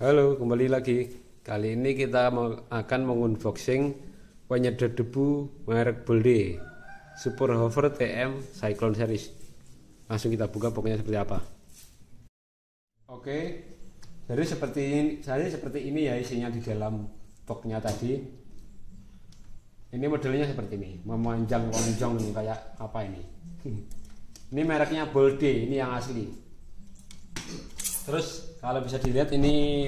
Halo, kembali lagi. Kali ini kita akan mengunboxing penyedot debu merek Bolde Super Hover TM Cyclone Series. Langsung kita buka pokoknya seperti apa. Oke, jadi seperti ini ya isinya di dalam boxnya tadi. Ini modelnya seperti ini, memanjang lonjong kayak apa ini. Ini mereknya Bolde, ini yang asli. Terus kalau bisa dilihat ini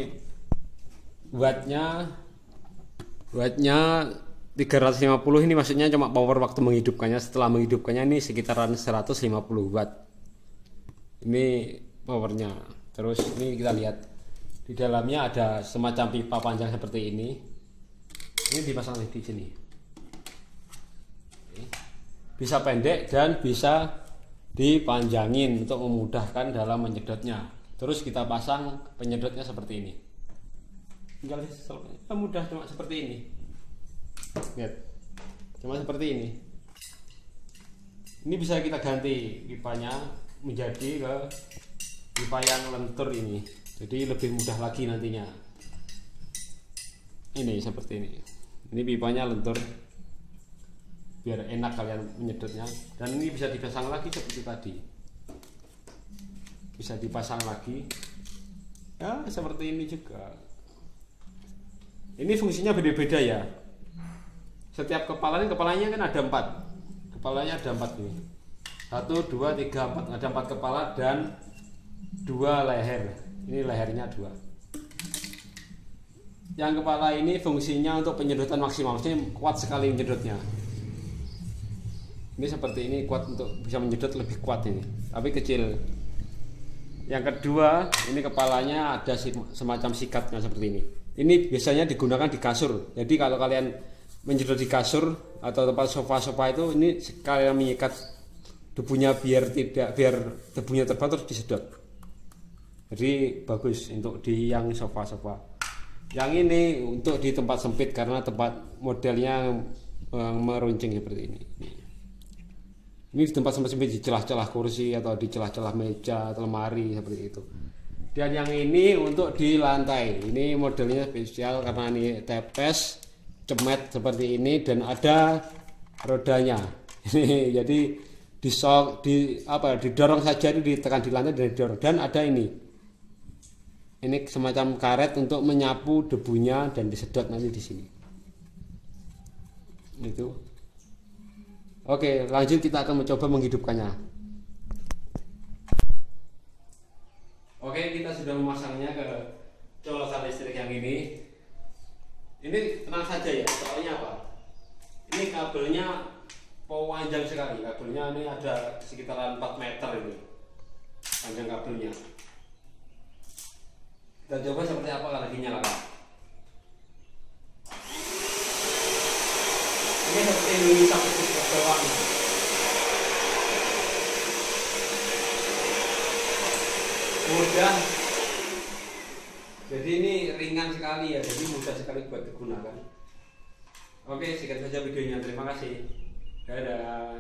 wattnya 350, ini maksudnya cuma power waktu menghidupkannya. Setelah menghidupkannya ini sekitaran 150 watt. Ini powernya. Terus ini kita lihat di dalamnya ada semacam pipa panjang seperti ini. Ini dipasang di sini. Bisa pendek dan bisa dipanjangin untuk memudahkan dalam menyedotnya. Terus kita pasang penyedotnya seperti ini. Tinggal mudah, cuma seperti ini. Lihat, cuma seperti ini. Ini bisa kita ganti pipanya menjadi ke pipa yang lentur ini. Jadi lebih mudah lagi nantinya. Ini seperti ini. Ini pipanya lentur, biar enak kalian menyedotnya. Dan ini bisa dipasang lagi seperti tadi. Bisa dipasang lagi ya seperti ini juga. Ini fungsinya beda-beda ya. Setiap kepalanya kan ada 4. Kepalanya ada 4 nih. 1, 2, 3, 4. Ada 4 kepala dan 2 leher. Ini lehernya 2. Yang kepala ini fungsinya untuk penyedotan maksimal. Maksudnya kuat sekali menyedotnya. Ini seperti ini, kuat untuk bisa menyedot lebih kuat ini. Tapi kecil. Yang kedua, ini kepalanya ada semacam sikatnya seperti ini. Ini biasanya digunakan di kasur. Jadi kalau kalian menyedot di kasur atau tempat sofa-sofa itu, ini kalian menyikat debunya biar debunya tebal terus disedot. Jadi bagus untuk di yang sofa-sofa. Yang ini untuk di tempat sempit karena tempat modelnya meruncing seperti ini. Ini di tempat sempit di celah-celah kursi atau di celah-celah meja atau lemari seperti itu. Dan yang ini untuk di lantai. Ini modelnya spesial karena ini tepes, cemet seperti ini dan ada rodanya. Ini jadi didorong saja, itu ditekan di lantai dan didorong. Dan ada ini. Ini semacam karet untuk menyapu debunya dan disedot nanti di sini. Itu. Oke, lanjut kita akan mencoba menghidupkannya. Oke, kita sudah memasangnya ke colokan listrik yang ini. Ini tenang saja ya, soalnya apa? Ini kabelnya panjang sekali. Kabelnya ini ada sekitaran 4 meter ini. Panjang kabelnya. Kita coba seperti apa kalau dinyalakan. Ini seperti ini sampai bawah. Mudah. Jadi ini ringan sekali ya, jadi mudah sekali buat digunakan. Oke, sekian saja videonya. Terima kasih. Dadah.